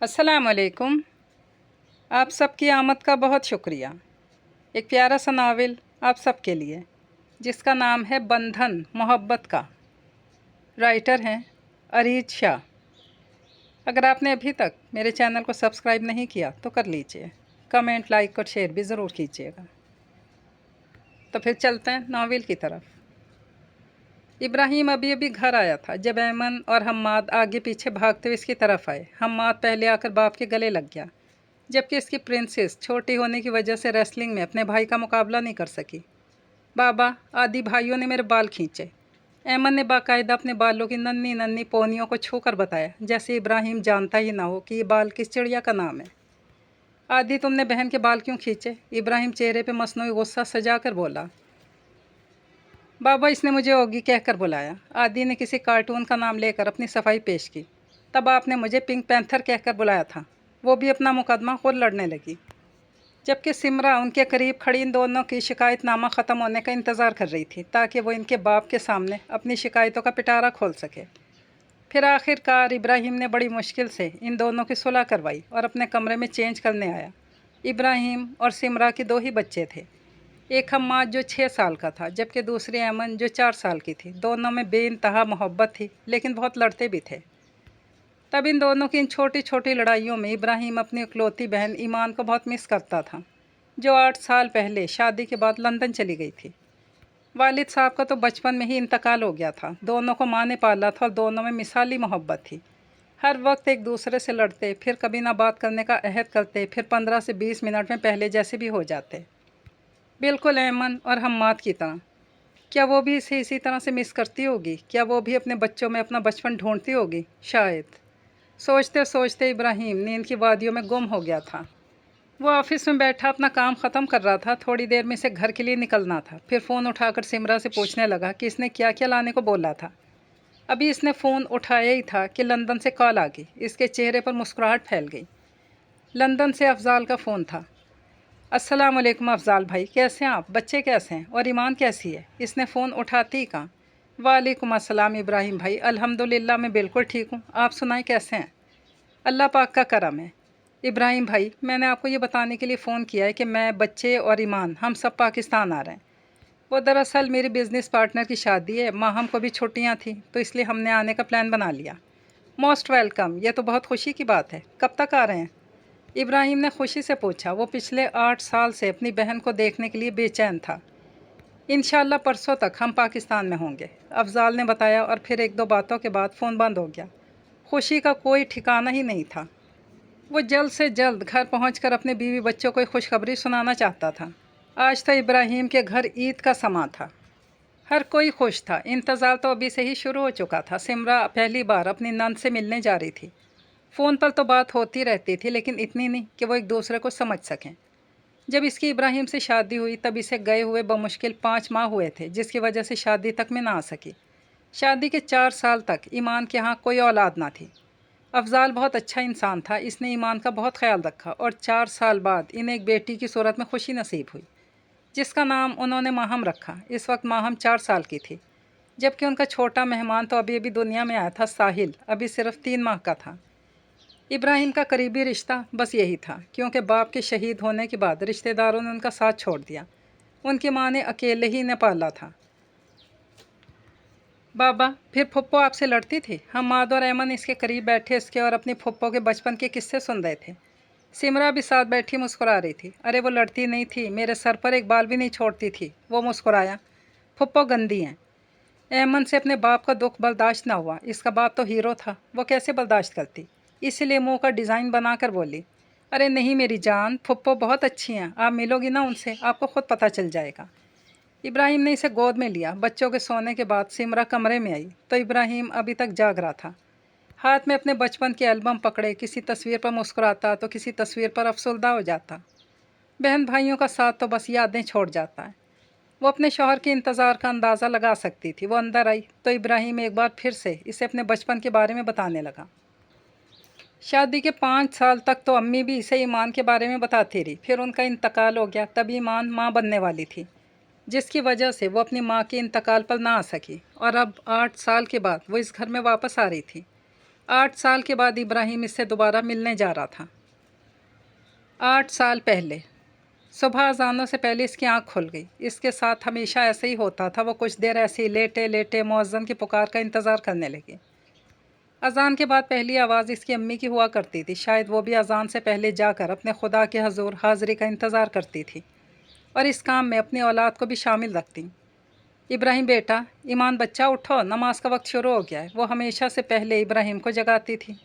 अस्सलाम वालेकुम। आप सबकी आमद का बहुत शुक्रिया। एक प्यारा सा नावल आप सबके लिए जिसका नाम है बंधन मोहब्बत का। राइटर हैं अरीज शाह। अगर आपने अभी तक मेरे चैनल को सब्सक्राइब नहीं किया तो कर लीजिए। कमेंट, लाइक और शेयर भी ज़रूर कीजिएगा। तो फिर चलते हैं नावल की तरफ। इब्राहिम अभी अभी घर आया था जब ऐमन और हम्माद आगे पीछे भागते हुए इसकी तरफ आए। हम्माद पहले आकर बाप के गले लग गया, जबकि इसकी प्रिंसेस छोटी होने की वजह से रेसलिंग में अपने भाई का मुकाबला नहीं कर सकी। बाबा, आदि भाइयों ने मेरे बाल खींचे। ऐमन ने बाकायदा अपने बालों की नन्ही नन्ही पोनियों को छूकर बताया, जैसे इब्राहिम जानता ही ना हो कि ये बाल किस चिड़िया का नाम है। आदि, तुमने बहन के बाल क्यों खींचे? इब्राहिम चेहरे पे मसनूई गुस्सा सजा कर बोला। बाबा, इसने मुझे ओगी कहकर बुलाया। आदि ने किसी कार्टून का नाम लेकर अपनी सफाई पेश की। तब आपने मुझे पिंक पैंथर कहकर बुलाया था। वो भी अपना मुकदमा खुद लड़ने लगी, जबकि सिमरा उनके करीब खड़ी इन दोनों की शिकायतनामा ख़त्म होने का इंतज़ार कर रही थी ताकि वो इनके बाप के सामने अपनी शिकायतों का पिटारा खोल सके। फिर आखिरकार इब्राहिम ने बड़ी मुश्किल से इन दोनों की सुलह करवाई और अपने कमरे में चेंज करने आया। इब्राहिम और सिमरा के 2 ही बच्चे थे। एक हम्माद जो 6 साल का था, जबकि दूसरी ऐमन जो 4 साल की थी। दोनों में बेइंतहा मोहब्बत थी, लेकिन बहुत लड़ते भी थे। तब इन दोनों की इन छोटी छोटी लड़ाइयों में इब्राहिम अपनी इकलौती बहन ईमान को बहुत मिस करता था, जो 8 साल पहले शादी के बाद लंदन चली गई थी। वालिद साहब का तो बचपन में ही इंतकाल हो गया था। दोनों को माँ ने पाला था और दोनों में मिसाली मोहब्बत थी। हर वक्त एक दूसरे से लड़ते, फिर कभी ना बात करने का अहद करते, फिर 15 से 20 मिनट में पहले जैसे भी हो जाते, बिल्कुल ऐमन और हम्माद की तरह। क्या वो भी इसे इसी तरह से मिस करती होगी? क्या वो भी अपने बच्चों में अपना बचपन ढूंढती होगी? शायद। सोचते सोचते इब्राहिम नींद की वादियों में गुम हो गया था। वो ऑफिस में बैठा अपना काम ख़त्म कर रहा था। थोड़ी देर में इसे घर के लिए निकलना था। फिर फ़ोन उठाकर सिमरा से पूछने लगा कि इसने क्या क्या लाने को बोला था। अभी इसने फ़ोन उठाया ही था कि लंदन से कॉल आ गई। इसके चेहरे पर मुस्कुराहट फैल गई। लंदन से अफजाल का फ़ोन था। अस्सलाम वालेकुम अफजाल भाई, कैसे हैं आप? बच्चे कैसे हैं? और ईमान कैसी है? इसने फ़ोन उठाते ही कहा। वालेकुम अस्सलाम इब्राहिम भाई, अल्हम्दुलिल्लाह मैं बिल्कुल ठीक हूँ। आप सुनाएं, कैसे हैं? अल्लाह पाक का करम है। इब्राहिम भाई, मैंने आपको ये बताने के लिए फ़ोन किया है कि मैं, बच्चे और ईमान हम सब पाकिस्तान आ रहे हैं। वो दरअसल मेरी बिज़नेस पार्टनर की शादी है। माहम को भी छुट्टियाँ थी, तो इसलिए हमने आने का प्लान बना लिया। मोस्ट वेलकम, ये तो बहुत खुशी की बात है। कब तक आ रहे हैं? इब्राहिम ने खुशी से पूछा। वो पिछले 8 साल से अपनी बहन को देखने के लिए बेचैन था। इंशाल्लाह परसों तक हम पाकिस्तान में होंगे, अफजाल ने बताया, और फिर 1-2 बातों के बाद फ़ोन बंद हो गया। खुशी का कोई ठिकाना ही नहीं था। वो जल्द से जल्द घर पहुंचकर अपने बीवी बच्चों को खुशखबरी सुनाना चाहता था। आज तो इब्राहिम के घर ईद का समा था। हर कोई खुश था। इंतज़ार तो अभी से ही शुरू हो चुका था। सिमरा पहली बार अपनी नंद से मिलने जा रही थी। फ़ोन पर तो बात होती रहती थी, लेकिन इतनी नहीं कि वो एक दूसरे को समझ सकें। जब इसकी इब्राहिम से शादी हुई तब इसे गए हुए बमुश्किल 5 माह हुए थे, जिसकी वजह से शादी तक में ना आ सकी। शादी के 4 साल तक ईमान के यहाँ कोई औलाद ना थी। अफजाल बहुत अच्छा इंसान था। इसने ईमान का बहुत ख्याल रखा और 4 साल बाद इन्हें एक बेटी की सूरत में खुशी नसीब हुई, जिसका नाम उन्होंने माहम रखा। इस वक्त माहम 4 साल की थी, जबकि उनका छोटा मेहमान तो अभी अभी दुनिया में आया था, साहिल, अभी सिर्फ 3 माह का था। इब्राहिम का करीबी रिश्ता बस यही था, क्योंकि बाप के शहीद होने के बाद रिश्तेदारों ने उनका साथ छोड़ दिया। उनकी माँ ने अकेले ही इन्हें पाला था। बाबा, फिर फुप्पो आपसे लड़ती थी? हम्माद और ऐमन इसके करीब बैठे इसके और अपनी फुप्पो के बचपन के किस्से सुन रहे थे। सिमरा भी साथ बैठी मुस्कुरा रही थी। अरे वो लड़ती नहीं थी, मेरे सर पर एक बाल भी नहीं छोड़ती थी। वो मुस्कुराया। फुप्पो गंदी हैं। ऐमन से अपने बाप का दुख बर्दाश्त ना हुआ। इसका बाप तो हीरो था, वो कैसे बर्दाश्त करती? इसीलिए मुंह का डिज़ाइन बनाकर बोली। अरे नहीं मेरी जान, फुप्पो बहुत अच्छी हैं। आप मिलोगी ना उनसे, आपको खुद पता चल जाएगा। इब्राहिम ने इसे गोद में लिया। बच्चों के सोने के बाद सिमरा कमरे में आई तो इब्राहिम अभी तक जाग रहा था। हाथ में अपने बचपन के एल्बम पकड़े किसी तस्वीर पर मुस्कुराता तो किसी तस्वीर पर अफसुर्दा हो जाता। बहन भाइयों का साथ तो बस यादें छोड़ जाता है। वो अपने शौहर के इंतज़ार का अंदाज़ा लगा सकती थी। वो अंदर आई तो इब्राहिम एक बार फिर से इसे अपने बचपन के बारे में बताने लगा। शादी के 5 साल तक तो अम्मी भी इसे ईमान के बारे में बताती रही। फिर उनका इंतकाल हो गया, तब ईमान माँ बनने वाली थी, जिसकी वजह से वो अपनी माँ के इंतकाल पर ना आ सकी। और अब 8 साल के बाद वो इस घर में वापस आ रही थी। 8 साल के बाद इब्राहिम इससे दोबारा मिलने जा रहा था। 8 साल पहले सुबह अजानों से पहले इसकी आंख खुल गई। इसके साथ हमेशा ऐसे ही होता था। वो कुछ देर ऐसे ही लेटे लेटे मुअज्जिन की पुकार का इंतज़ार करने लगी। अजान के बाद पहली आवाज़ इसकी अम्मी की हुआ करती थी। शायद वो भी अजान से पहले जाकर अपने खुदा के हजूर हाज़िरी का इंतज़ार करती थी और इस काम में अपनी औलाद को भी शामिल रखती। इब्राहिम बेटा, ईमान बच्चा, उठो, नमाज का वक्त शुरू हो गया है। वो हमेशा से पहले इब्राहिम को जगाती थी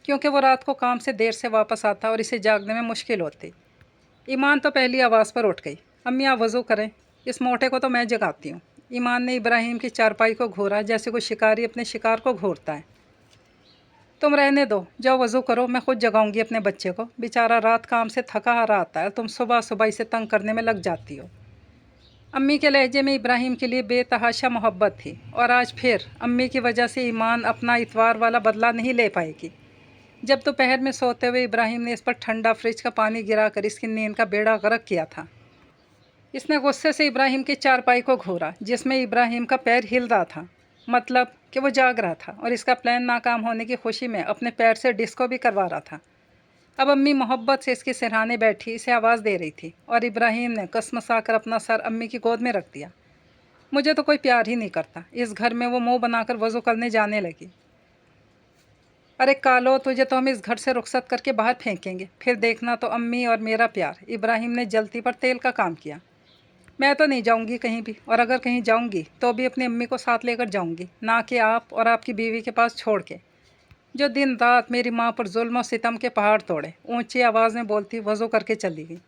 क्योंकि वो रात को काम से देर से वापस आता और इसे जागने में मुश्किल होती। ईमान तो पहली आवाज़ पर उठ गई। अम्मी आप वज़ू करें, इस मोटे को तो मैं जगाती हूँ। ईमान ने इब्राहिम की चारपाई को घूरा जैसे कोई शिकारी अपने शिकार को घूरता है। तुम रहने दो, जाओ वज़ू करो, मैं खुद जगाऊंगी अपने बच्चे को। बेचारा रात काम से थका हारा आता है, तुम सुबह सुबह इसे तंग करने में लग जाती हो। अम्मी के लहजे में इब्राहिम के लिए बेतहाशा मोहब्बत थी और आज फिर अम्मी की वजह से ईमान अपना इतवार वाला बदला नहीं ले पाएगी। जब दोपहर में सोते हुए इब्राहिम ने इस पर ठंडा फ्रिज का पानी गिराकर इसकी नींद का बेड़ा गर्क किया था। इसने गुस्से से इब्राहिम की चारपाई को घूरा जिसमें इब्राहिम का पैर हिल रहा था, मतलब कि वो जाग रहा था और इसका प्लान नाकाम होने की खुशी में अपने पैर से डिस्को भी करवा रहा था। अब अम्मी मोहब्बत से इसके सिरहाने बैठी इसे आवाज़ दे रही थी और इब्राहिम ने कसमसाकर अपना सर अम्मी की गोद में रख दिया। मुझे तो कोई प्यार ही नहीं करता। इस घर में वो मुंह बनाकर वज़ू करने जाने लगी। अरे कालो, तुझे तो हम इस घर से रुखसत करके बाहर फेंकेंगे, फिर देखना तो अम्मी और मेरा प्यार। इब्राहिम ने जलती पर तेल का काम किया। मैं तो नहीं जाऊंगी कहीं भी, और अगर कहीं जाऊंगी तो भी अपनी अम्मी को साथ लेकर जाऊंगी, ना कि आप और आपकी बीवी के पास छोड़ के, जो दिन रात मेरी माँ पर जुल्म और सितम के पहाड़ तोड़े। ऊंची आवाज़ में बोलती वज़ू करके चली गई।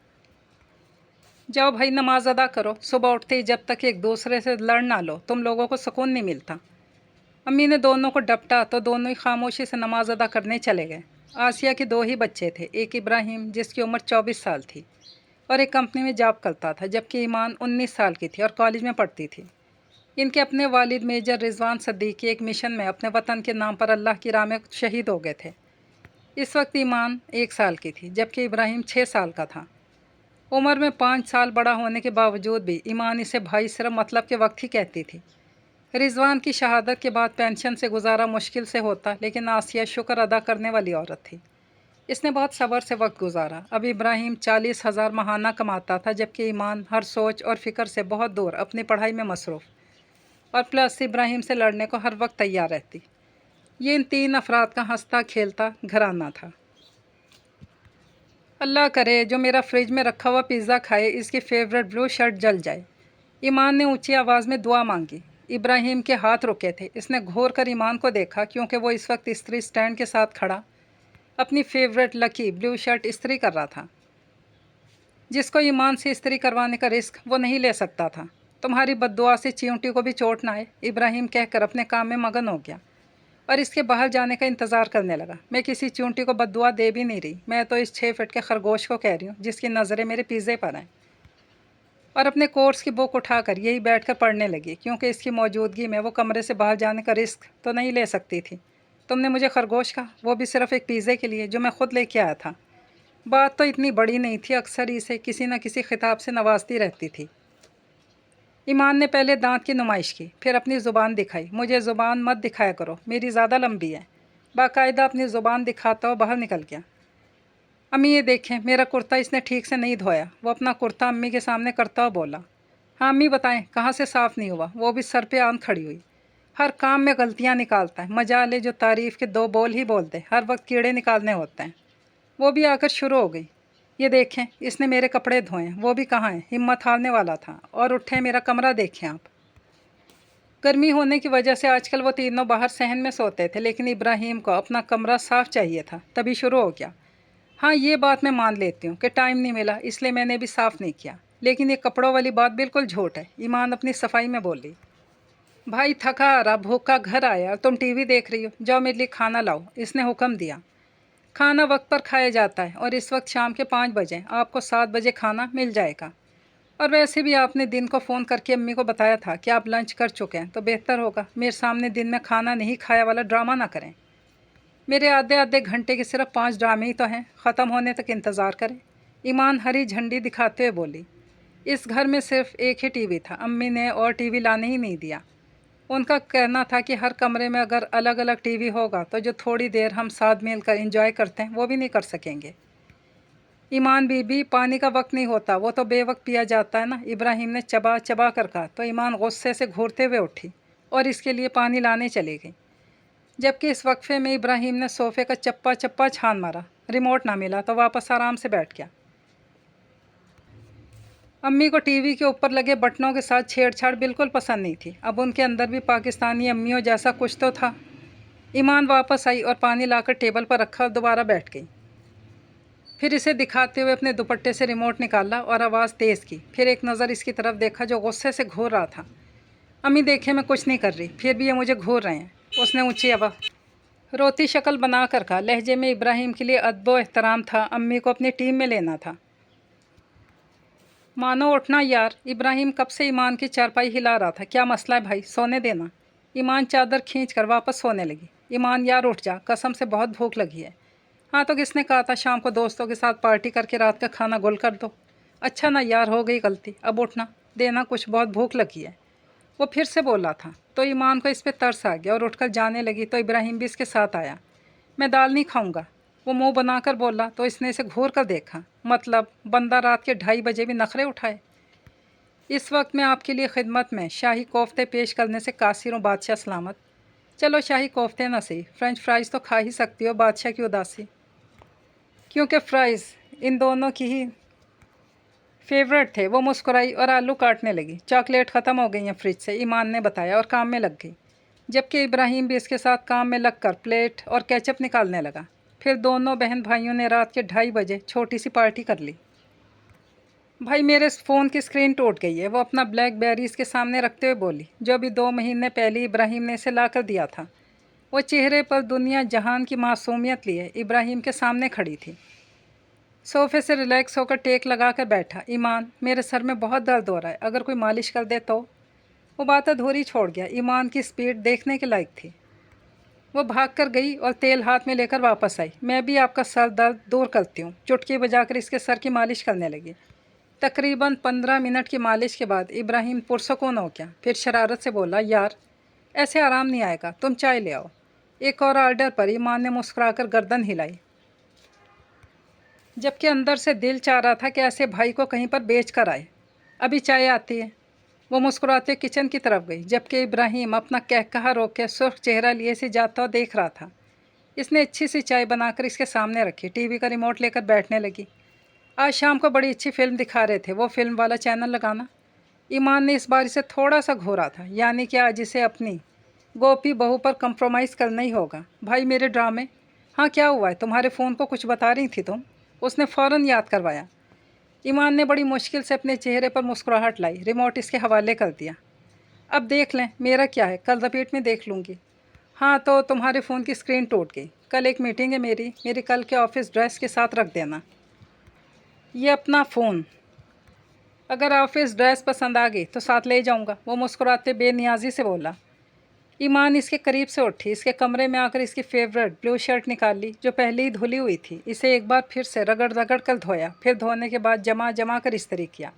जाओ भाई, नमाज अदा करो। सुबह उठते ही जब तक एक दूसरे से लड़ ना लो तुम लोगों को सुकून नहीं मिलता। अम्मी ने दोनों को डपटा तो दोनों ही खामोशी से नमाज अदा करने चले गए। आसिया के 2 ही बच्चे थे, एक इब्राहिम जिसकी उम्र 24 साल थी और एक कंपनी में जॉब करता था, जबकि ईमान 19 साल की थी और कॉलेज में पढ़ती थी। इनके अपने वालिद मेजर रिजवान सद्दीकी एक मिशन में अपने वतन के नाम पर अल्लाह की राह में शहीद हो गए थे। इस वक्त ईमान 1 साल की थी जबकि इब्राहिम 6 साल का था। उम्र में 5 साल बड़ा होने के बावजूद भी ईमान इसे भाई सिर्फ मतलब के वक्त ही कहती थी। रिजवान की शहादत के बाद पेंशन से गुजारा मुश्किल से होता, लेकिन आसिया शुक्र अदा करने वाली औरत थी। इसने बहुत सब्र से वक्त गुजारा। अब इब्राहिम 40,000 महाना कमाता था जबकि ईमान हर सोच और फिक्र से बहुत दूर अपनी पढ़ाई में मसरूफ़, और प्लस इब्राहिम से लड़ने को हर वक्त तैयार रहती। ये इन 3 अफराद का हंसता खेलता घराना था। अल्लाह करे जो मेरा फ्रिज में रखा हुआ पिज़्ज़ा खाए इसकी फेवरेट ब्लू शर्ट जल जाए। ईमान ने ऊंची आवाज़ में दुआ मांगी। इब्राहिम के हाथ रुके थे। इसने घूर कर ईमान को देखा क्योंकि वो इस वक्त इस्त्री स्टैंड के साथ खड़ा अपनी फेवरेट लकी ब्लू शर्ट इस्त्री कर रहा था, जिसको ईमान से इस्त्री करवाने का रिस्क वो नहीं ले सकता था। तुम्हारी बद्दुआ से चींटी को भी चोट ना आए, इब्राहिम कहकर अपने काम में मगन हो गया और इसके बाहर जाने का इंतज़ार करने लगा। मैं किसी चींटी को बद्दुआ दे भी नहीं रही, मैं तो इस 6 फीट के खरगोश को कह रही हूँ जिसकी नज़रें मेरे पिज़्ज़े पर हैं। और अपने कोर्स की बुक उठाकर यही बैठकर पढ़ने लगी क्योंकि इसकी मौजूदगी में वो कमरे से बाहर जाने का रिस्क तो नहीं ले सकती थी। तुमने मुझे खरगोश कहा, वो भी सिर्फ एक पिज़्ज़े के लिए जो मैं खुद लेके आया था। बात तो इतनी बड़ी नहीं थी, अक्सर इसे किसी न किसी खिताब से नवाजती रहती थी। ईमान ने पहले दांत की नुमाइश की, फिर अपनी ज़ुबान दिखाई। मुझे ज़ुबान मत दिखाया करो, मेरी ज़्यादा लंबी है। बाकायदा अपनी ज़ुबान दिखाता हुआ बाहर निकल गया। अम्मी ये देखें, मेरा कुर्ता इसने ठीक से नहीं धोया। वो अपना कुर्ता अम्मी के सामने करता हुआ बोला। हाँ अम्मी बताएं, कहाँ से साफ़ नहीं हुआ? वो भी सर पे आन खड़ी हुई। हर काम में गलतियाँ निकालता है, मजाले जो तारीफ़ के 2 बोल ही बोलते, हर वक्त कीड़े निकालने होते हैं। वो भी आकर शुरू हो गई। ये देखें, इसने मेरे कपड़े धोए हैं, वो भी कहाँ हैं? हिम्मत हारने वाला था। और उठे, मेरा कमरा देखें आप। गर्मी होने की वजह से आजकल वो तीनों बाहर सहन में सोते थे, लेकिन इब्राहिम को अपना कमरा साफ़ चाहिए था। तभी शुरू हो गया। हाँ ये बात मैं मान लेती हूँ कि टाइम नहीं मिला इसलिए मैंने भी साफ़ नहीं किया, लेकिन ये कपड़ों वाली बात बिल्कुल झूठ है। ईमान अपनी सफाई में बोली। भाई थका हारा भूखा घर आया और तुम टीवी देख रही हो, जाओ मेरे लिए खाना लाओ, इसने हुक्म दिया। खाना वक्त पर खाया जाता है और इस वक्त शाम के 5 बजे, आपको 7 बजे खाना मिल जाएगा। और वैसे भी आपने दिन को फ़ोन करके अम्मी को बताया था कि आप लंच कर चुके हैं, तो बेहतर होगा मेरे सामने दिन में खाना नहीं खाया वाला ड्रामा ना करें। मेरे आधे आधे घंटे के सिर्फ 5 ड्रामे ही तो हैं, ख़त्म होने तक इंतज़ार करें। ईमान हरी झंडी दिखाते हुए बोली। इस घर में सिर्फ एक ही टीवी था, अम्मी ने और टीवी लाने ही नहीं दिया। उनका कहना था कि हर कमरे में अगर अलग अलग टीवी होगा तो जो थोड़ी देर हम साथ मिलकर एंजॉय करते हैं वो भी नहीं कर सकेंगे। ईमान बीबी, पानी का वक्त नहीं होता, वो तो बेवक्त पिया जाता है ना, इब्राहिम ने चबा चबा कर कहा। तो ईमान गुस्से से घूरते हुए उठी और इसके लिए पानी लाने चली गई। जबकि इस वक्फे में इब्राहिम ने सोफे का चप्पा चप्पा छान मारा। रिमोट ना मिला तो वापस आराम से बैठ गया। अम्मी को टीवी के ऊपर लगे बटनों के साथ छेड़छाड़ बिल्कुल पसंद नहीं थी। अब उनके अंदर भी पाकिस्तानी अम्मियों जैसा कुछ तो था। ईमान वापस आई और पानी लाकर टेबल पर रखा और दोबारा बैठ गई। फिर इसे दिखाते हुए अपने दुपट्टे से रिमोट निकाला और आवाज़ तेज़ की। फिर एक नज़र इसकी तरफ देखा जो गुस्से से घूर रहा था। अम्मी देखे मैं कुछ नहीं कर रही, फिर भी ये मुझे घूर रहे हैं, उसने ऊँची आवाज़ रोती शक्ल बना कर कहा। लहजे में इब्राहिम के लिए अदब एहतराम था, अम्मी को अपनी टीम में लेना था। मानो उठना यार। इब्राहिम कब से ईमान की चारपाई हिला रहा था। क्या मसला है भाई, सोने देना। ईमान चादर खींच कर वापस सोने लगी। ईमान यार उठ जा, कसम से बहुत भूख लगी है। हाँ तो किसने कहा था शाम को दोस्तों के साथ पार्टी करके रात का खाना गुल कर दो। अच्छा ना यार, हो गई गलती, अब उठना देना, कुछ बहुत भूख लगी है। वो फिर से बोला था तो ईमान को इस पर तरस आ गया और उठकर जाने लगी तो इब्राहिम भी इसके साथ आया। मैं दाल नहीं खाऊंगा, वो मुंह बनाकर बोला तो इसने इसे घूर कर देखा। मतलब बंदा रात के 2:30 बजे भी नखरे उठाए। इस वक्त मैं आपके लिए खिदमत में शाही कोफ्ते पेश करने से कासिर हूँ बादशाह सलामत। चलो शाही कोफ्ते ना सही, फ्रेंच फ्राइज़ तो खा ही सकती हो बादशाह की उदासी। क्योंकि फ्राइज़ इन दोनों की ही फेवरेट थे। वो मुस्कुराई और आलू काटने लगी। चॉकलेट ख़त्म हो गई हैं फ्रिज से, ईमान ने बताया और काम में लग गई। जबकि इब्राहिम भी इसके साथ काम में लगकर प्लेट और केचप निकालने लगा। फिर दोनों बहन भाइयों ने रात के 2:30 बजे छोटी सी पार्टी कर ली। भाई मेरे फ़ोन की स्क्रीन टूट गई है, वो अपना ब्लैकबेरी इसके सामने रखते हुए बोली, जो अभी 2 महीने पहले इब्राहिम ने इसे ला कर दिया था। वो चेहरे पर दुनिया जहान की मासूमियत लिए इब्राहिम के सामने खड़ी थी। सोफे से रिलैक्स होकर टेक लगा कर बैठा। ईमान, मेरे सर में बहुत दर्द हो रहा है, अगर कोई मालिश कर दे तो। वो बात अधूरी छोड़ गया। ईमान की स्पीड देखने के लायक थी। वो भाग कर गई और तेल हाथ में लेकर वापस आई। मैं भी आपका सर दर्द दूर करती हूँ, चुटकी बजाकर इसके सर की मालिश करने लगी। तकरीबन 15 मिनट की मालिश के बाद इब्राहिम पुरसकून हो गया। फिर शरारत से बोला, यार ऐसे आराम नहीं आएगा, तुम चाय ले आओ। एक और ऑर्डर पर ईमान ने मुस्कुराकर गर्दन हिलाई, जबकि अंदर से दिल चाह रहा था कि ऐसे भाई को कहीं पर बेच कर आए। अभी चाय आती है। वो मुस्कुराते किचन की तरफ गई, जबकि इब्राहिम अपना कहकहा रोक के सुर्ख चेहरा लिए से जाता हुआ देख रहा था। इसने अच्छी सी चाय बनाकर इसके सामने रखी, टीवी का रिमोट लेकर बैठने लगी। आज शाम को बड़ी अच्छी फिल्म दिखा रहे थे, वो फिल्म वाला चैनल लगाना। ईमान ने इस बार इसे थोड़ा सा घूरा था, यानी कि आज इसे अपनी गोपी बहू पर कंप्रोमाइज़ करना ही होगा। भाई मेरे ड्रामे। हाँ क्या हुआ है, तुम्हारे फ़ोन को कुछ बता रही थी तुम, उसने फ़ौरन याद करवाया। ईमान ने बड़ी मुश्किल से अपने चेहरे पर मुस्कुराहट लाई, रिमोट इसके हवाले कर दिया। अब देख लें, मेरा क्या है, कल रिपीट में देख लूँगी। हाँ तो तुम्हारे फ़ोन की स्क्रीन टूट गई, कल एक मीटिंग है मेरी कल के ऑफिस ड्रेस के साथ रख देना। ये अपना फ़ोन, अगर ऑफिस ड्रेस पसंद आ गई तो साथ ले जाऊंगा, वो मुस्कुराते बेनियाजी से बोला। ईमान इसके करीब से उठी, इसके कमरे में आकर इसकी फेवरेट ब्लू शर्ट निकाल ली जो पहले ही धुली हुई थी। इसे एक बार फिर से रगड़ रगड़ कर धोया, फिर धोने के बाद जमा जमा कर इस्त्री किया,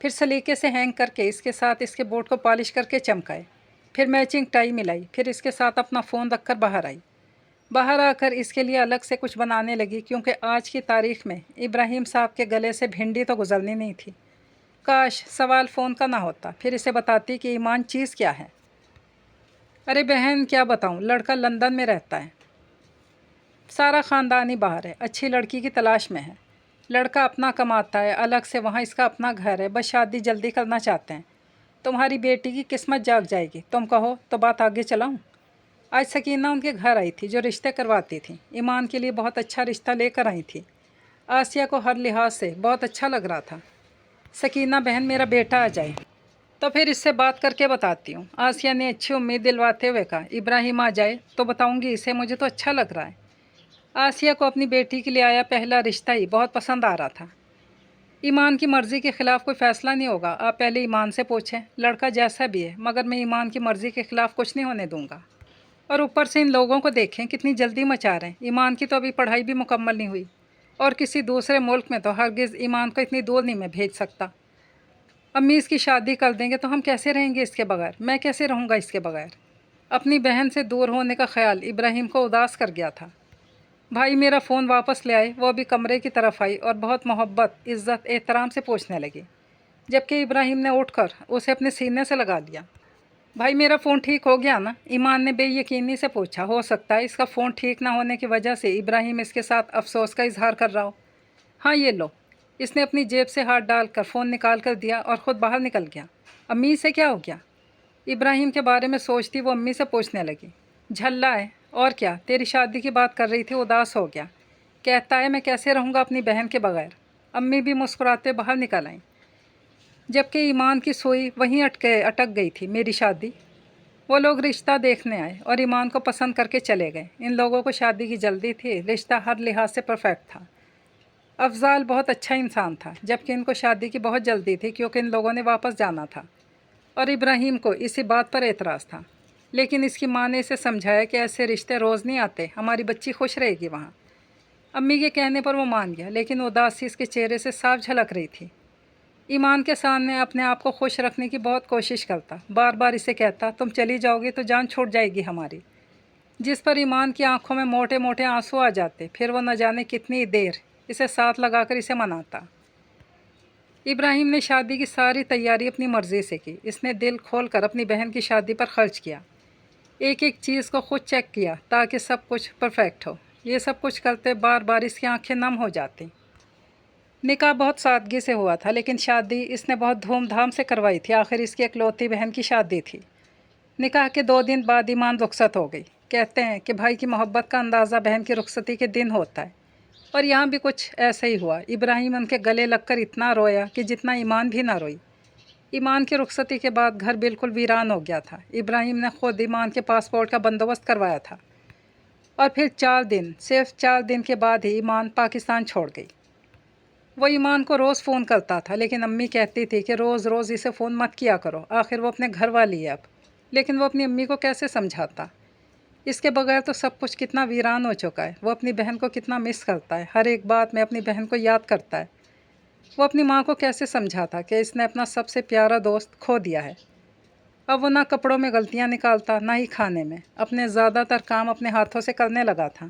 फिर सलीके से हैंग करके इसके साथ इसके बोर्ड को पॉलिश करके चमकाए, फिर मैचिंग टाई मिलाई, फिर इसके साथ अपना फ़ोन रखकर बाहर आई। बाहर आकर इसके लिए अलग से कुछ बनाने लगी, क्योंकि आज की तारीख में इब्राहिम साहब के गले से भिंडी तो गुजरनी नहीं थी। काश सवाल फ़ोन का ना होता, फिर इसे बताती कि ईमान चीज़ क्या है। अरे बहन क्या बताऊं, लड़का लंदन में रहता है, सारा ख़ानदान ही बाहर है, अच्छी लड़की की तलाश में है। लड़का अपना कमाता है अलग से, वहाँ इसका अपना घर है, बस शादी जल्दी करना चाहते हैं। तुम्हारी बेटी की किस्मत जाग जाएगी, तुम कहो तो बात आगे चलाऊं। आज सकीना उनके घर आई थी, जो रिश्ते करवाती थी। ईमान के लिए बहुत अच्छा रिश्ता लेकर आई थी। आसिया को हर लिहाज से बहुत अच्छा लग रहा था। सकीना बहन मेरा बेटा आ जाए तो फिर इससे बात करके बताती हूँ, आसिया ने अच्छी उम्मीद दिलवाते हुए कहा। इब्राहिम आ जाए तो बताऊँगी इसे, मुझे तो अच्छा लग रहा है। आसिया को अपनी बेटी के लिए आया पहला रिश्ता ही बहुत पसंद आ रहा था। ईमान की मर्ज़ी के ख़िलाफ़ कोई फ़ैसला नहीं होगा, आप पहले ईमान से पूछें, लड़का जैसा भी है, मगर मैं ईमान की मर्ज़ी के ख़िलाफ़ कुछ नहीं होने दूँगा। और ऊपर से इन लोगों को देखें कितनी जल्दी मचा रहे हैं। ईमान की तो अभी पढ़ाई भी मुकम्मल नहीं हुई, और किसी दूसरे मुल्क में तो हरगिज़ ईमान को इतनी दूर नहीं मैं भेज सकता। امی اس کی شادی کر دیں گے تو ہم کیسے رہیں گے اس کے بغیر؟ میں کیسے رہوں گا اس کے بغیر؟ اپنی بہن سے دور ہونے کا خیال ابراہیم کو اداس کر گیا تھا۔ بھائی میرا فون واپس لے آئے۔ وہ ابھی کمرے کی طرف آئی اور بہت محبت، عزت، احترام سے پوچھنے لگی، جبکہ ابراہیم نے اٹھ کر اسے اپنے سینے سے لگا لیا۔ بھائی میرا فون ٹھیک ہو گیا نا؟ ایمان نے بے یقینی سے پوچھا۔ ہو سکتا ہے اس کا فون ٹھیک نہ ہونے کی وجہ سے ابراہیم اس کے ساتھ افسوس کا اظہار کر رہا ہو۔ ہاں یہ لو۔ اس نے اپنی جیب سے ہاتھ ڈال کر فون نکال کر دیا اور خود باہر نکل گیا۔ امی سے کیا ہو گیا؟ ابراہیم کے بارے میں سوچتی وہ امی سے پوچھنے لگی۔ جھلا ہے اور کیا، تیری شادی کی بات کر رہی تھی، اداس ہو گیا، کہتا ہے میں کیسے رہوں گا اپنی بہن کے بغیر۔ امی بھی مسکراتے باہر نکل آئیں، جبکہ ایمان کی سوئی وہیں اٹک گئی تھی۔ میری شادی؟ وہ لوگ رشتہ دیکھنے آئے اور ایمان کو پسند کر کے چلے گئے۔ ان لوگوں کو شادی کی جلدی تھی، رشتہ ہر لحاظ سے پرفیکٹ تھا۔ افضال بہت اچھا انسان تھا، جبکہ ان کو شادی کی بہت جلدی تھی کیونکہ ان لوگوں نے واپس جانا تھا، اور ابراہیم کو اسی بات پر اعتراض تھا۔ لیکن اس کی ماں نے اسے سمجھایا کہ ایسے رشتے روز نہیں آتے، ہماری بچی خوش رہے گی وہاں۔ امی کے کہنے پر وہ مان گیا، لیکن اداسی اس کے چہرے سے صاف جھلک رہی تھی۔ ایمان کے سامنے اپنے آپ کو خوش رکھنے کی بہت کوشش کرتا، بار بار اسے کہتا تم چلی جاؤ گی تو جان چھوٹ جائے گی ہماری، جس پر ایمان کی آنکھوں میں موٹے موٹے آنسو آ جاتے۔ پھر وہ نہ جانے کتنی دیر اسے ساتھ لگا کر اسے مناتا۔ ابراہیم نے شادی کی ساری تیاری اپنی مرضی سے کی۔ اس نے دل کھول کر اپنی بہن کی شادی پر خرچ کیا، ایک ایک چیز کو خود چیک کیا تاکہ سب کچھ پرفیکٹ ہو۔ یہ سب کچھ کرتے بار بار اس کی آنکھیں نم ہو جاتی۔ نکاح بہت سادگی سے ہوا تھا، لیکن شادی اس نے بہت دھوم دھام سے کروائی تھی۔ آخر اس کی اکلوتی بہن کی شادی تھی۔ نکاح کے 2 دن بعد ایمان رخصت ہو گئی۔ کہتے ہیں کہ بھائی کی محبت کا اندازہ بہن کی رخصتی کے دن ہوتا ہے، اور یہاں بھی کچھ ایسا ہی ہوا۔ ابراہیم ان کے گلے لگ کر اتنا رویا کہ جتنا ایمان بھی نہ روئی۔ ایمان کی رخصتی کے بعد گھر بالکل ویران ہو گیا تھا۔ ابراہیم نے خود ایمان کے پاسپورٹ کا بندوبست کروایا تھا، اور پھر 4 دن، صرف 4 دن کے بعد ہی ایمان پاکستان چھوڑ گئی۔ وہ ایمان کو روز فون کرتا تھا، لیکن امی کہتی تھی کہ روز روز اسے فون مت کیا کرو، آخر وہ اپنے گھر والی ہے اب۔ لیکن وہ اپنی امی کو کیسے سمجھاتا؟ اس کے بغیر تو سب کچھ کتنا ویران ہو چکا ہے۔ وہ اپنی بہن کو کتنا مس کرتا ہے، ہر ایک بات میں اپنی بہن کو یاد کرتا ہے۔ وہ اپنی ماں کو کیسے سمجھاتا کہ اس نے اپنا سب سے پیارا دوست کھو دیا ہے۔ اب وہ نہ کپڑوں میں غلطیاں نکالتا، نہ ہی کھانے میں، اپنے زیادہ تر کام اپنے ہاتھوں سے کرنے لگا تھا۔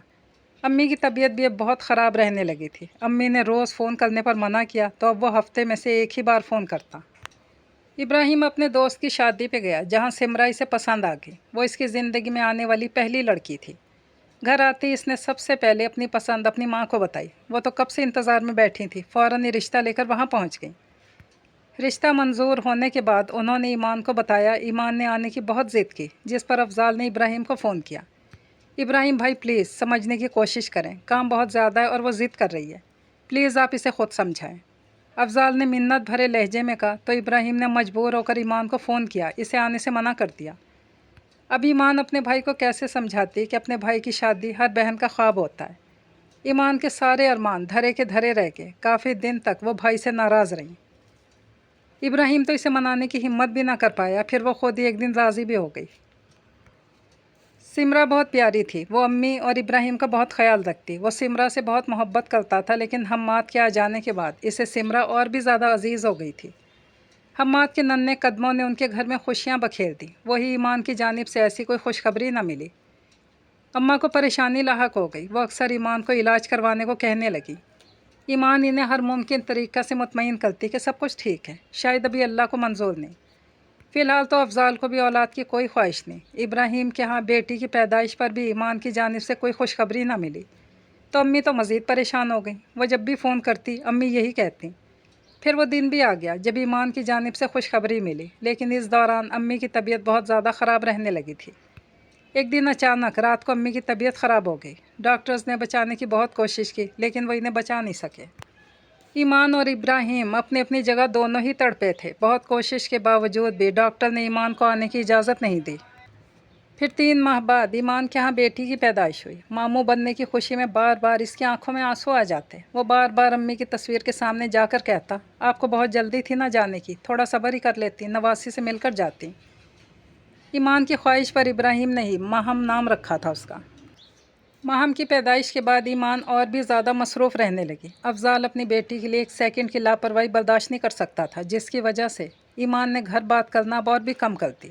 امی کی طبیعت بھی اب بہت خراب رہنے لگی تھی۔ امی نے روز فون کرنے پر منع کیا تو اب وہ ہفتے میں سے 1 ہی بار فون کرتا۔ ابراہیم اپنے دوست کی شادی پہ گیا، جہاں سمرا اسے پسند آ گئی۔ وہ اس کی زندگی میں آنے والی پہلی لڑکی تھی۔ گھر آتے اس نے سب سے پہلے اپنی پسند اپنی ماں کو بتائی۔ وہ تو کب سے انتظار میں بیٹھی تھی، فوراً ہی رشتہ لے کر وہاں پہنچ گئی۔ رشتہ منظور ہونے کے بعد انہوں نے ایمان کو بتایا۔ ایمان نے آنے کی بہت ضد کی، جس پر افضال نے ابراہیم کو فون کیا۔ ابراہیم بھائی پلیز سمجھنے کی کوشش کریں، کام بہت زیادہ ہے اور وہ ضد کر رہی ہے، پلیز آپ اسے خود سمجھائیں۔ افضال نے منت بھرے لہجے میں کہا تو ابراہیم نے مجبور ہو کر ایمان کو فون کیا، اسے آنے سے منع کر دیا۔ اب ایمان اپنے بھائی کو کیسے سمجھاتی کہ اپنے بھائی کی شادی ہر بہن کا خواب ہوتا ہے۔ ایمان کے سارے ارمان دھرے کے دھرے رہ گئے۔ کافی دن تک وہ بھائی سے ناراض رہیں۔ ابراہیم تو اسے منانے کی ہمت بھی نہ کر پایا، پھر وہ خود ہی ایک دن راضی بھی ہو گئی۔ سمرا بہت پیاری تھی، وہ امی اور ابراہیم کا بہت خیال رکھتی۔ وہ سمرا سے بہت محبت کرتا تھا، لیکن حماد کے آ جانے کے بعد اسے سمرا اور بھی زیادہ عزیز ہو گئی تھی۔ حماد کے ننھے قدموں نے ان کے گھر میں خوشیاں بکھیر دیں۔ وہی ایمان کی جانب سے ایسی کوئی خوشخبری نہ ملی۔ اماں کو پریشانی لاحق ہو گئی۔ وہ اکثر ایمان کو علاج کروانے کو کہنے لگی۔ ایمان انہیں ہر ممکن طریقہ سے مطمئن کرتی کہ سب کچھ ٹھیک ہے، شاید ابھی اللہ کو منظور نہیں۔ فی الحال تو افضال کو بھی اولاد کی کوئی خواہش نہیں۔ ابراہیم کے ہاں بیٹی کی پیدائش پر بھی ایمان کی جانب سے کوئی خوشخبری نہ ملی، تو امی تو مزید پریشان ہو گئیں۔ وہ جب بھی فون کرتی امی یہی کہتی۔ پھر وہ دن بھی آ گیا جب ایمان کی جانب سے خوشخبری ملی، لیکن اس دوران امی کی طبیعت بہت زیادہ خراب رہنے لگی تھی۔ ایک دن اچانک رات کو امی کی طبیعت خراب ہو گئی۔ ڈاکٹرز نے بچانے کی بہت کوشش کی، لیکن وہ انہیں بچا نہیں سکے۔ ایمان اور ابراہیم اپنی اپنی جگہ دونوں ہی تڑپے تھے۔ بہت کوشش کے باوجود بھی ڈاکٹر نے ایمان کو آنے کی اجازت نہیں دی۔ پھر 3 ماہ بعد ایمان کے ہاں بیٹی کی پیدائش ہوئی۔ ماموں بننے کی خوشی میں بار بار اس کی آنکھوں میں آنسو آ جاتے۔ وہ بار بار امی کی تصویر کے سامنے جا کر کہتا، آپ کو بہت جلدی تھی نہ جانے کی، تھوڑا صبر ہی کر لیتی، نواسی سے مل کر جاتی۔ ایمان کی خواہش پر ابراہیم نے ہی ماہم نام رکھا تھا اس کا۔ ماہم کی پیدائش کے بعد ایمان اور بھی زیادہ مصروف رہنے لگی۔ افضال اپنی بیٹی کے لیے ایک سیکنڈ کی لاپرواہی برداشت نہیں کر سکتا تھا، جس کی وجہ سے ایمان نے گھر بات کرنا اب اور بھی کم کر دی۔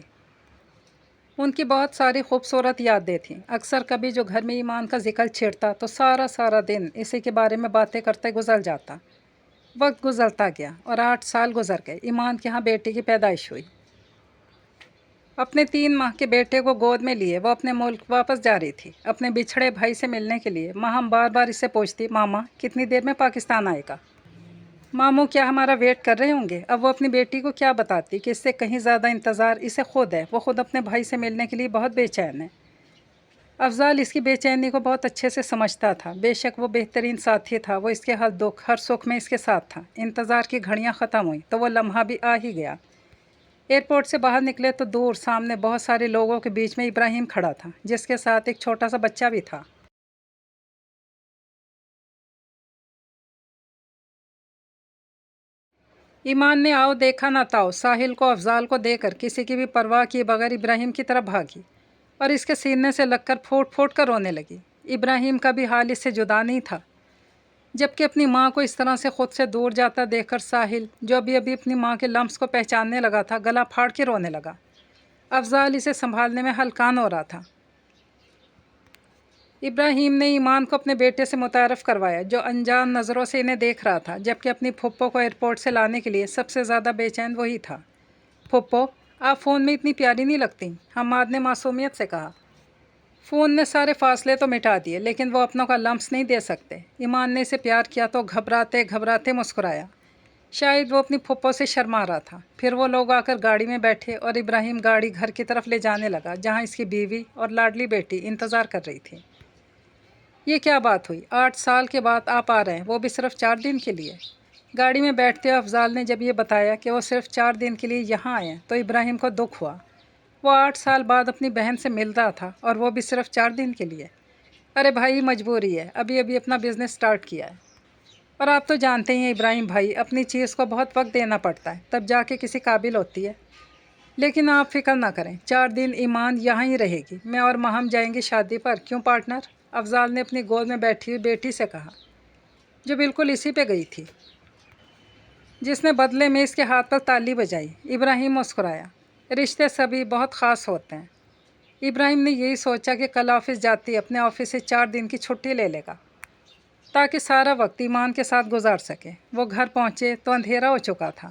ان کی بہت ساری خوبصورت یادیں تھیں۔ اکثر کبھی جو گھر میں ایمان کا ذکر چھڑتا تو سارا دن اسی کے بارے میں باتیں کرتے گزر جاتا۔ وقت گزرتا گیا اور 8 سال گزر گئے۔ ایمان کے ہاں بیٹی کی پیدائش ہوئی۔ اپنے 3 ماہ کے بیٹے کو گود میں لیے وہ اپنے ملک واپس جا رہی تھی، اپنے بچھڑے بھائی سے ملنے کے لیے۔ ماہم بار بار اسے پوچھتی، ماما کتنی دیر میں پاکستان آئے گا؟ ماموں کیا ہمارا ویٹ کر رہے ہوں گے؟ اب وہ اپنی بیٹی کو کیا بتاتی کہ اس سے کہیں زیادہ انتظار اسے خود ہے۔ وہ خود اپنے بھائی سے ملنے کے لیے بہت بے چین ہے۔ افضال اس کی بے چینی کو بہت اچھے سے سمجھتا تھا۔ بے شک وہ بہترین ساتھی تھا، وہ اس کے ہر دکھ ہر سکھ میں اس کے ساتھ تھا۔ انتظار کی گھڑیاں ختم ہوئیں تو وہ لمحہ بھی آ ہی گیا۔ ایئرپورٹ سے باہر نکلے تو دور سامنے بہت سارے لوگوں کے بیچ میں ابراہیم کھڑا تھا، جس کے ساتھ ایک چھوٹا سا بچہ بھی تھا۔ ایمان نے آؤ دیکھا نہ تاؤ ساحل کو افضال کو دے کر کسی کی بھی پرواہ کیے بغیر ابراہیم کی طرف بھاگی اور اس کے سینے سے لگ کر پھوٹ پھوٹ کر رونے لگی۔ ابراہیم کا بھی حال اس سے جدا نہیں تھا، جبکہ اپنی ماں کو اس طرح سے خود سے دور جاتا دیکھ کر ساحل، جو ابھی اپنی ماں کے لمس کو پہچاننے لگا تھا، گلا پھاڑ کے رونے لگا۔ افضال اسے سنبھالنے میں ہلکان ہو رہا تھا۔ ابراہیم نے ایمان کو اپنے بیٹے سے متعارف کروایا، جو انجان نظروں سے انہیں دیکھ رہا تھا، جبکہ اپنی پھپھو کو ایئرپورٹ سے لانے کے لیے سب سے زیادہ بے چین وہی تھا۔ پھپھو، آپ فون میں اتنی پیاری نہیں لگتی، حماد نے معصومیت سے کہا۔ فون نے سارے فاصلے تو مٹا دیے، لیکن وہ اپنوں کا لمس نہیں دے سکتے۔ ایمان نے اسے پیار کیا تو گھبراتے گھبراتے مسکرایا۔ شاید وہ اپنی پھپھو سے شرما رہا تھا۔ پھر وہ لوگ آ کر گاڑی میں بیٹھے اور ابراہیم گاڑی گھر کی طرف لے جانے لگا، جہاں اس کی بیوی اور لاڈلی بیٹی انتظار کر رہی تھی۔ یہ کیا بات ہوئی؟ 8 سال کے بعد آپ آ رہے ہیں، وہ بھی صرف 4 دن کے لیے؟ گاڑی میں بیٹھتے ہوئے افضال نے جب یہ بتایا کہ وہ صرف 4 دن کے لیے یہاں آئے ہیں تو ابراہیم کو دکھ ہوا۔ وہ 8 سال بعد اپنی بہن سے مل رہا تھا اور وہ بھی صرف 4 دن کے لیے۔ ارے بھائی مجبوری ہے، ابھی اپنا بزنس سٹارٹ کیا ہے، اور آپ تو جانتے ہی ہیں ابراہیم بھائی، اپنی چیز کو بہت وقت دینا پڑتا ہے، تب جا کے کسی قابل ہوتی ہے۔ لیکن آپ فکر نہ کریں، 4 دن ایمان یہاں ہی رہے گی، میں اور ماہم جائیں گے شادی پر، کیوں پارٹنر؟ افضال نے اپنی گود میں بیٹھی ہوئی بیٹی سے کہا، جو بالکل اسی پہ گئی تھی، جس نے بدلے میں اس کے ہاتھ پر تالی بجائی۔ ابراہیم مسکرایا۔ رشتے سبھی بہت خاص ہوتے ہیں۔ ابراہیم نے یہی سوچا کہ کل آفس جاتی اپنے آفس سے 4 دن کی چھٹی لے لے گا، تاکہ سارا وقت ایمان کے ساتھ گزار سکے۔ وہ گھر پہنچے تو اندھیرا ہو چکا تھا،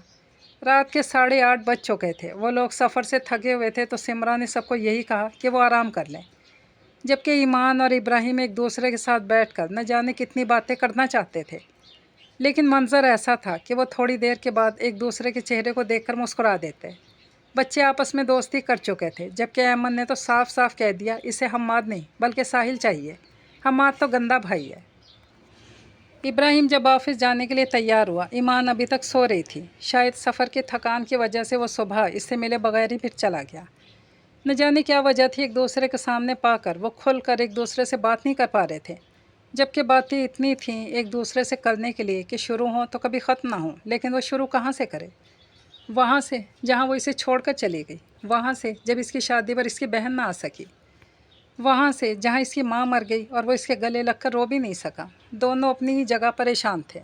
رات کے 8:30 بج چکے تھے۔ وہ لوگ سفر سے تھکے ہوئے تھے تو سمرا نے سب کو یہی کہا کہ وہ آرام کر لیں، جبکہ ایمان اور ابراہیم ایک دوسرے کے ساتھ بیٹھ کر نہ جانے کتنی باتیں کرنا چاہتے تھے، لیکن منظر ایسا تھا کہ وہ تھوڑی دیر کے بعد ایک دوسرے کے چہرے کو دیکھ کر مسکرا دیتے۔ بچے آپس میں دوستی کر چکے تھے، جبکہ ایمن نے تو صاف صاف کہہ دیا اسے حماد نہیں بلکہ ساحل چاہیے، حماد تو گندا بھائی ہے۔ ابراہیم جب آفس جانے کے لیے تیار ہوا، ایمان ابھی تک سو رہی تھی۔ شاید سفر کی تھکان کی وجہ سے وہ صبح اس سے ملے بغیر ہی پھر چلا گیا۔ نہ جانے کیا وجہ تھی، ایک دوسرے کے سامنے پا کر وہ کھل کر ایک دوسرے سے بات نہیں کر پا رہے تھے، جبکہ باتیں اتنی تھیں ایک دوسرے سے کرنے کے لیے کہ شروع ہوں تو کبھی ختم نہ ہوں۔ لیکن وہ شروع کہاں سے کرے؟ وہاں سے جہاں وہ اسے چھوڑ کر چلی گئی، وہاں سے جب اس کی شادی پر اس کی بہن نہ آ سکی، وہاں سے جہاں اس کی ماں مر گئی اور وہ اس کے گلے لگ کر رو بھی نہیں سکا۔ دونوں اپنی ہی جگہ پریشان تھے۔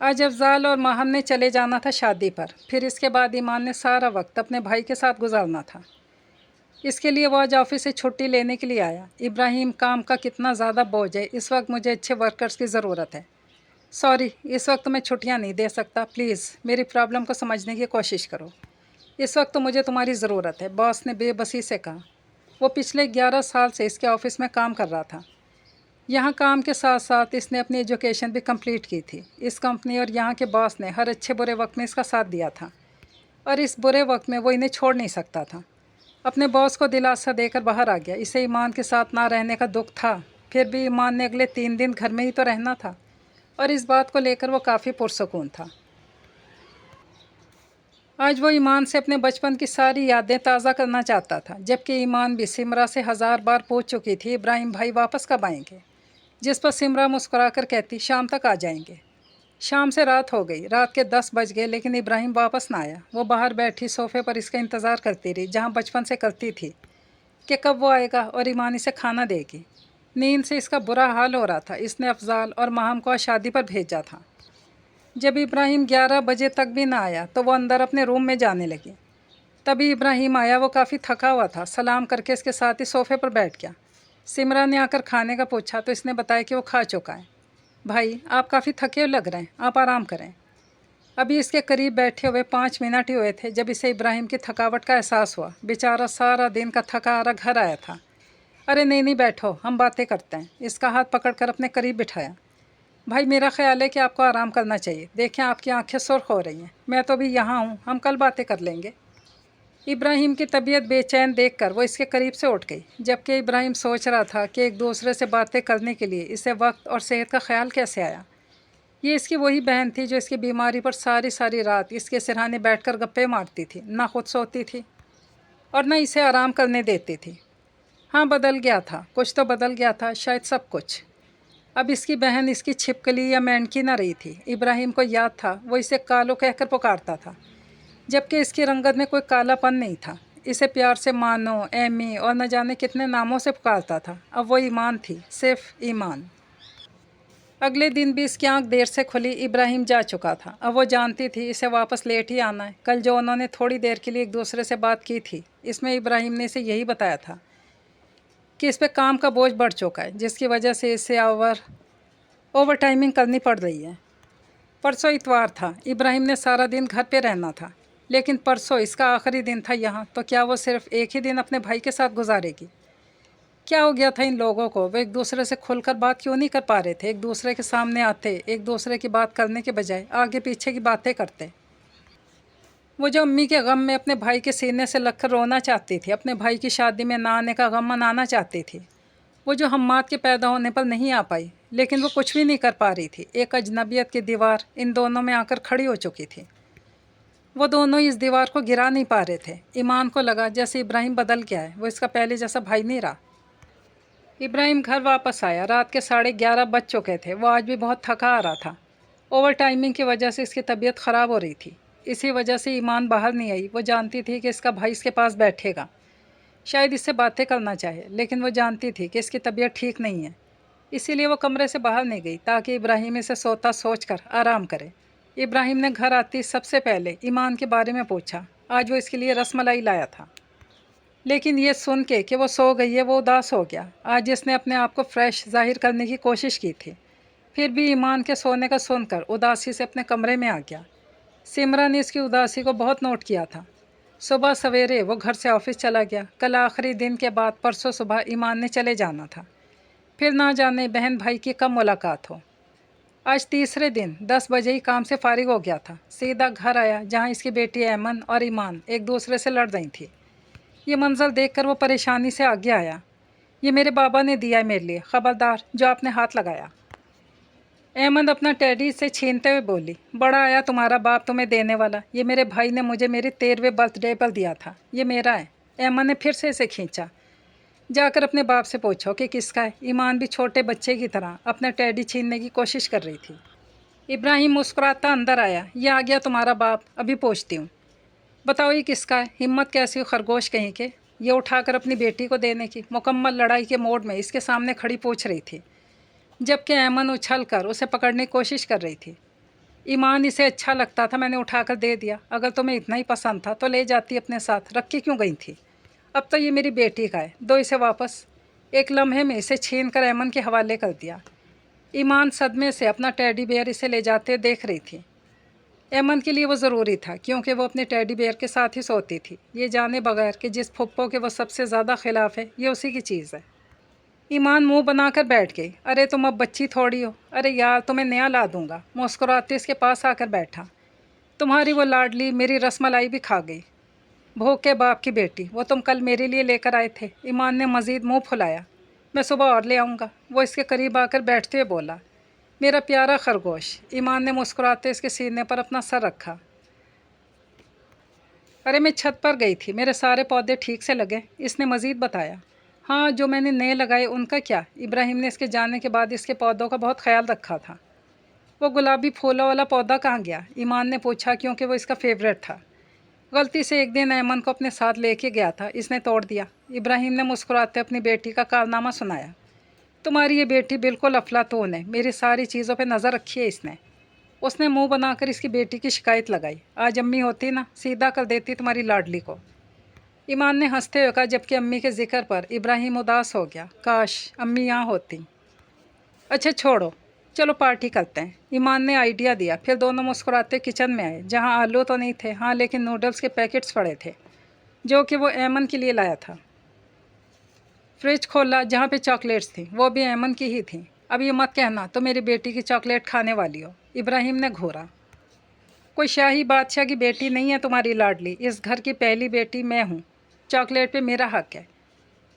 آج افضال اور ماہم نے چلے جانا تھا شادی پر، پھر اس کے بعد ایمان نے سارا وقت اپنے بھائی کے ساتھ گزارنا تھا۔ اس کے لیے وہ آج آفس سے چھٹی لینے کے لیے آیا۔ ابراہیم، کام کا کتنا زیادہ بوجھ ہے، اس وقت مجھے اچھے ورکرز کی ضرورت ہے۔ سوری، اس وقت میں چھٹیاں نہیں دے سکتا، پلیز میری پرابلم کو سمجھنے کی کوشش کرو۔ اس وقت تو مجھے تمہاری ضرورت ہے، باس نے بے بسی سے کہا۔ وہ پچھلے 11 سال سے اس کے آفس میں کام کر رہا تھا۔ یہاں کام کے ساتھ ساتھ اس نے اپنی ایجوکیشن بھی کمپلیٹ کی تھی۔ اس کمپنی اور یہاں کے باس نے ہر اچھے برے وقت میں اس کا ساتھ دیا تھا، اور اس برے وقت میں وہ انہیں چھوڑ نہیں سکتا تھا۔ اپنے باس کو دلاسا دے کر باہر آ گیا۔ اسے ایمان کے ساتھ نہ رہنے کا دکھ تھا، پھر بھی ایمان نے اگلے 3 دن گھر میں ہی تو رہنا تھا، اور اس بات کو لے کر وہ کافی پرسکون تھا۔ آج وہ ایمان سے اپنے بچپن کی ساری یادیں تازہ کرنا چاہتا تھا، جبکہ ایمان بھی سمرا سے 1000 بار پوچھ چکی تھی ابراہیم بھائی واپس کب آئیں گے، جس پر سمرا مسکرا کر کہتی شام تک آ جائیں گے۔ شام سے رات ہو گئی، رات کے 10 بج گئے، لیکن ابراہیم واپس نہ آیا۔ وہ باہر بیٹھی صوفے پر اس کا انتظار کرتی رہی، جہاں بچپن سے کرتی تھی، کہ کب وہ آئے گا اور ایمان اسے کھانا دے گی۔ नींद से इसका बुरा हाल हो रहा था। इसने अफजाल और माहम को आज शादी पर भेजा था। जब इब्राहिम 11 बजे तक भी ना आया तो वो अंदर अपने रूम में जाने लगी। तभी इब्राहिम आया। वो काफ़ी थका हुआ था। सलाम करके इसके साथ ही सोफे पर बैठ गया। सिमरा ने आकर खाने का पूछा तो इसने बताया कि वो खा चुका है। भाई, आप काफ़ी थके लग रहे हैं, आप आराम करें। अभी इसके करीब बैठे हुए 5 मिनट ही हुए थे जब इसे इब्राहिम की थकावट का एहसास हुआ। बेचारा सारा दिन का थका हारा घर आया था। अरे नहीं नहीं, बैठो, हम बातें करते हैं। इसका हाथ पकड़कर अपने करीब बिठाया। भाई, मेरा ख्याल है कि आपको आराम करना चाहिए। देखें, आपकी आंखें सुर्ख हो रही हैं। मैं तो अभी यहाँ हूँ, हम कल बातें कर लेंगे। इब्राहिम की तबीयत बेचैन देखकर वो इसके करीब से उठ गई, जबकि इब्राहिम सोच रहा था कि एक दूसरे से बातें करने के लिए इसे वक्त और सेहत का ख्याल कैसे आया। ये इसकी वही बहन थी जो इसकी बीमारी पर सारी सारी रात इसके सिरहाने बैठकर गप्पे मारती थी, ना खुद सोती थी और ना इसे आराम करने देती थी। हाँ, बदल गया था, कुछ तो बदल गया था, शायद सब कुछ। अब इसकी बहन इसकी छिपकली या मेंढकी न रही थी। इब्राहिम को याद था वो इसे कालो कहकर पुकारता था, जबकि इसकी रंगत में कोई कालापन नहीं था। इसे प्यार से मानो, एमी और न जाने कितने नामों से पुकारता था। अब वो ईमान थी, सिर्फ ईमान। अगले दिन भी इसकी आंख देर से खुली। इब्राहिम जा चुका था। अब वो जानती थी इसे वापस लेट ही आना है। कल जो उन्होंने थोड़ी देर के लिए एक दूसरे से बात की थी, इसमें इब्राहिम ने इसे यही बताया था कि इस पर काम का बोझ बढ़ चुका है, जिसकी वजह से इसे ओवर टाइमिंग करनी पड़ रही है। परसों इतवार था। इब्राहिम ने सारा दिन घर पे रहना था, लेकिन परसों इसका आखिरी दिन था यहाँ। तो क्या वो सिर्फ एक ही दिन अपने भाई के साथ गुजारेगी? क्या हो गया था इन लोगों को? वो एक दूसरे से खुलकर बात क्यों नहीं कर पा रहे थे? एक दूसरे के सामने आते, एक दूसरे की बात करने के बजाय आगे पीछे की बातें करते। वो जो अम्मी के गम में अपने भाई के सीने से लगकर रोना चाहती थी, अपने भाई की शादी में ना आने का गम मनाना चाहती थी। वो जो हम्माद के पैदा होने पर नहीं आ पाई, लेकिन वो कुछ भी नहीं कर पा रही थी। एक अजनबियत की दीवार इन दोनों में आकर खड़ी हो चुकी थी। वो दोनों इस दीवार को गिरा नहीं पा रहे थे। ईमान को लगा जैसे इब्राहिम बदल गया है, वो इसका पहले जैसा भाई नहीं रहा। इब्राहिम घर वापस आया। रात के 11:30 बज चुके थे। वो आज भी बहुत थका आ रहा था। ओवर टाइमिंग की वजह से इसकी तबीयत ख़राब हो रही थी। इसी वजह से ईमान बाहर नहीं आई। वो जानती थी कि इसका भाई इसके पास बैठेगा, शायद इससे बातें करना चाहे, लेकिन वो जानती थी कि इसकी तबीयत ठीक नहीं है। इसीलिए वो कमरे से बाहर नहीं गई ताकि इब्राहिम इसे सोता सोचकर आराम करे। इब्राहिम ने घर आती सबसे पहले ईमान के बारे में पूछा। आज वो इसके लिए रसमलाई लाया था, लेकिन ये सुन के कि वो सो गई है वो उदास हो गया। आज इसने अपने आप को फ्रेश जाहिर करने की कोशिश की थी, फिर भी ईमान के सोने का सुनकर उदासी से अपने कमरे में आ गया। सिमरा ने इसकी उदासी को बहुत नोट किया था। सुबह सवेरे वो घर से ऑफिस चला गया। कल आखिरी दिन के बाद परसों सुबह ईमान ने चले जाना था। फिर ना जाने बहन भाई की कब मुलाकात हो। आज तीसरे दिन 10 बजे ही काम से फारिग हो गया था। सीधा घर आया जहाँ इसकी बेटी ऐमन और ईमान एक दूसरे से लड़ रही थी। ये मंजर देखकर वो परेशानी से आगे आया। ये मेरे बाबा ने दिया है मेरे लिए, ख़बरदार जो आपने हाथ लगाया। अहमद अपना टेडी से छीनते हुए बोली। बड़ा आया तुम्हारा बाप तुम्हें देने वाला। ये मेरे भाई ने मुझे मेरे 13वें बर्थडे पर दिया था, ये मेरा है। अहमद ने फिर से इसे खींचा। जाकर अपने बाप से पूछो कि किसका है। ईमान भी छोटे बच्चे की तरह अपना टेडी छीनने की कोशिश कर रही थी। इब्राहिम मुस्कुराता अंदर आया। ये आ गया तुम्हारा बाप, अभी पूछती हूँ। बताओ ये किसका है? हिम्मत कैसी हो खरगोश कहीं के, ये उठाकर अपनी बेटी को देने की। मुकम्मल लड़ाई के मोड में इसके सामने खड़ी पूछ रही थी, जबकि ऐमन उछल कर उसे पकड़ने की कोशिश कर रही थी। ईमान, इसे अच्छा लगता था, मैंने उठाकर दे दिया। अगर तुम्हें इतना ही पसंद था तो ले जाती अपने साथ, रख के क्यों गई थी? अब तो ये मेरी बेटी का है, दो इसे वापस। एक लम्हे में इसे छीन कर ऐमन के हवाले कर दिया। ईमान सदमे से अपना टेडी बेयर इसे ले जाते देख रही थी। ऐमन के लिए वो ज़रूरी था, क्योंकि वो अपने टेडी बेयर के साथ ही सोती थी, ये जाने बगैर कि जिस फुप्पो के वो सबसे ज़्यादा खिलाफ है ये उसी की चीज़ है। ईमान मुंह बनाकर बैठ गई। अरे तुम अब बच्ची थोड़ी हो। अरे यार, तुम्हें नया ला दूंगा। मुस्कुराते इसके पास आकर बैठा। तुम्हारी वो लाडली मेरी रसमलाई भी खा गई। भूखे बाप की बेटी, वो तुम कल मेरे लिए लेकर आए थे। ईमान ने मज़ीद मुंह फुलाया। मैं सुबह और ले आऊँगा। वो इसके करीब आकर बैठते हुए बोला। मेरा प्यारा खरगोश। ईमान ने मुस्कुराते इसके सीने पर अपना सर रखा। अरे मैं छत पर गई थी, मेरे सारे पौधे ठीक से लगे, इसने मज़ीद बताया। हाँ, जो मैंने नए लगाए उनका क्या? इब्राहिम ने इसके जाने के बाद इसके पौधों का बहुत ख्याल रखा था। वो गुलाबी फूलों वाला पौधा कहाँ गया? ईमान ने पूछा, क्योंकि वो इसका फेवरेट था। गलती से एक दिन ऐमन को अपने साथ लेके गया था, इसने तोड़ दिया। इब्राहिम ने मुस्कुराते अपनी बेटी का कारनामा सुनाया। तुम्हारी ये बेटी बिल्कुल अफलातून है, मेरी सारी चीज़ों पे नज़र रखी है इसने। उसने मुंह बनाकर इसकी बेटी की शिकायत लगाई। आज अम्मी होती ना, सीधा कर देती तुम्हारी लाडली को। ईमान ने हंसते हुए कहा, जबकि अम्मी के जिक्र पर इब्राहिम उदास हो गया। काश अम्मी यहाँ होती। अच्छा छोड़ो, चलो पार्टी करते हैं, ईमान ने आइडिया दिया। फिर दोनों मुस्कुराते किचन में आए, जहाँ आलू तो नहीं थे, हाँ लेकिन नूडल्स के पैकेट्स पड़े थे जो कि वो ऐमन के लिए लाया था। फ्रिज खोला, जहाँ पे चॉकलेट्स थी वो भी ऐमन की ही थी। अब ये मत कहना तो मेरी बेटी की चॉकलेट खाने वाली हो, इब्राहिम ने घूरा। कोई शाही बादशाह की बेटी नहीं है तुम्हारी लाडली, इस घर की पहली बेटी मैं हूँ। चॉकलेट पे मेरा हक है।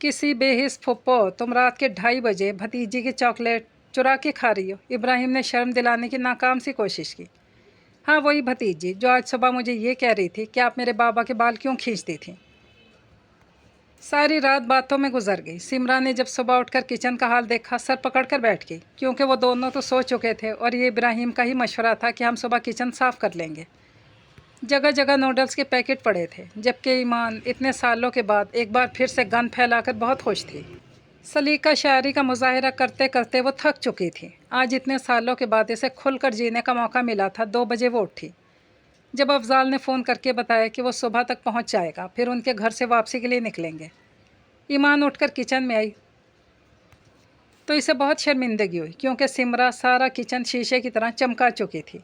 किसी बेहिस फुप्पो, तुम रात के 2:30 बजे भतीजी की चॉकलेट चुरा के खा रही हो। इब्राहिम ने शर्म दिलाने की नाकाम सी कोशिश की। हाँ वही भतीजी जो आज सुबह मुझे ये कह रही थी कि आप मेरे बाबा के बाल क्यों खींचती थी। सारी रात बातों में गुजर गई। सिमरा ने जब सुबह उठकर किचन का हाल देखा, सर पकड़कर बैठ गई, क्योंकि वो दोनों तो सो चुके थे और ये इब्राहिम का ही मशवरा था कि हम सुबह किचन साफ़ कर लेंगे। जगह जगह नूडल्स के पैकेट पड़े थे, जबकि ईमान इतने सालों के बाद एक बार फिर से गंद फैलाकर बहुत खुश थी। सलीका शायरी का मुजाहिरा करते करते वो थक चुकी थी। आज इतने सालों के बाद इसे खुलकर जीने का मौका मिला था। 2 बजे वो उठी। जब अफजाल ने फ़ोन करके बताया कि वो सुबह तक पहुंच जाएगा, फिर उनके घर से वापसी के लिए निकलेंगे। ईमान उठकर किचन में आई तो इसे बहुत शर्मिंदगी हुई, क्योंकि सिमरा सारा किचन शीशे की तरह चमका चुकी थी।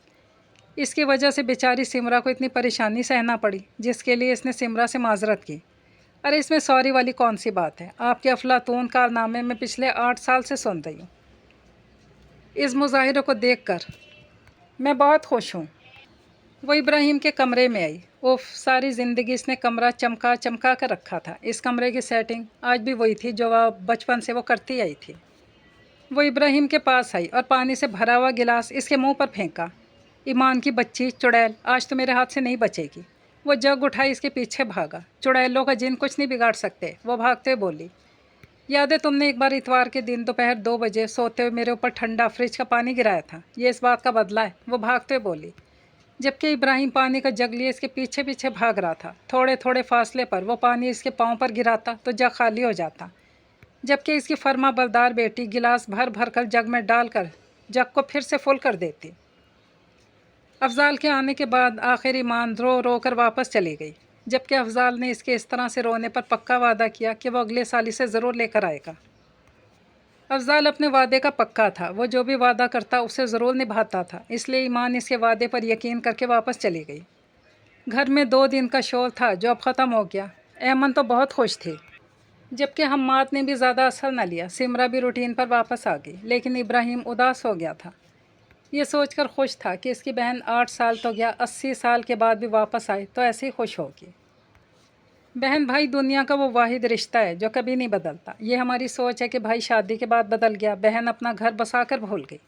इसकी वजह से बेचारी सिमरा को इतनी परेशानी सहना पड़ी, जिसके लिए इसने सिमरा से माजरत की। अरे इसमें सॉरी वाली कौन सी बात है, आपके अफलातून कारनामे में पिछले 8 साल से सुन रही हूँ। इस मुजाहिरे को देखकर मैं बहुत खुश हूँ। वो इब्राहिम के कमरे में आई। उफ, सारी ज़िंदगी इसने कमरा चमका चमका कर रखा था। इस कमरे की सेटिंग आज भी वही थी जो वह बचपन से वो करती आई थी। वो इब्राहिम के पास आई और पानी से भरा हुआ गिलास इसके मुंह पर फेंका। ईमान की बच्ची चुड़ैल, आज तो मेरे हाथ से नहीं बचेगी। वो जग उठाई, इसके पीछे भागा। चुड़ैलों का जिन कुछ नहीं बिगाड़ सकते, वो भागते हुए बोली। याद है तुमने एक बार इतवार के दिन दोपहर 2 बजे सोते हुए मेरे ऊपर ठंडा फ्रिज का पानी गिराया था, ये इस बात का बदला है, वो भागते हुए बोली। जबकि इब्राहिम पानी का जग लिए इसके पीछे पीछे भाग रहा था। थोड़े थोड़े फासले पर वो पानी इसके पाँव पर गिराता तो जग खाली हो जाता, जबकि इसकी फर्मा बरदार बेटी गिलास भर भर कर जग में डालकर जग को फिर से फुल कर देती। अफजाल के आने के बाद आखिर ईमान रो रो कर वापस चली गई, जबकि अफजाल ने इसके इस तरह से रोने पर पक्का वादा किया कि वो अगले साल इसे ज़रूर लेकर आएगा। अफजाल अपने वादे का पक्का था, वो जो भी वादा करता उसे ज़रूर निभाता था, इसलिए ईमान इसके वादे पर यकीन करके वापस चली गई। घर में 2 दिन का शोर था जो अब ख़त्म हो गया। ऐमन तो बहुत खुश थी, जबकि हम्माद ने भी ज़्यादा असर न लिया। सिमरा भी रूटीन पर वापस आ गई, लेकिन इब्राहिम उदास हो गया था। ये सोचकर खुश था कि इसकी बहन 8 साल तो गया, 80 साल के बाद भी वापस आई तो ऐसे ही खुश होगी। बहन भाई दुनिया का वो वाहिद रिश्ता है जो कभी नहीं बदलता। ये हमारी सोच है कि भाई शादी के बाद बदल गया, बहन अपना घर बसाकर भूल गई,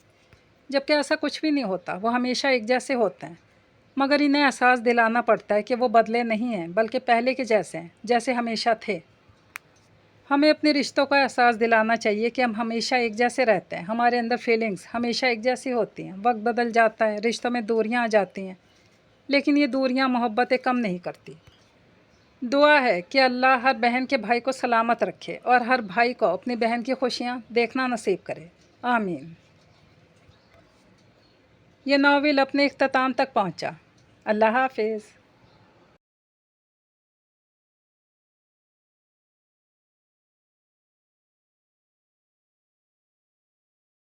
जबकि ऐसा कुछ भी नहीं होता। वो हमेशा एक जैसे होते हैं, मगर इन्हें एहसास दिलाना पड़ता है कि वो बदले नहीं हैं, बल्कि पहले के जैसे हैं, जैसे हमेशा थे। हमें अपने रिश्तों का एहसास दिलाना चाहिए कि हम हमेशा एक जैसे रहते हैं, हमारे अंदर फीलिंग्स हमेशा एक जैसी होती हैं। वक्त बदल जाता है, रिश्तों में दूरियां आ जाती हैं, लेकिन ये दूरियां मोहब्बतें कम नहीं करती। दुआ है कि अल्लाह हर बहन के भाई को सलामत रखे और हर भाई को अपनी बहन की खुशियाँ देखना नसीब करे, आमीन। ये नावल अपने इख्तिताम तक पहुँचा। अल्लाह हाफिज़।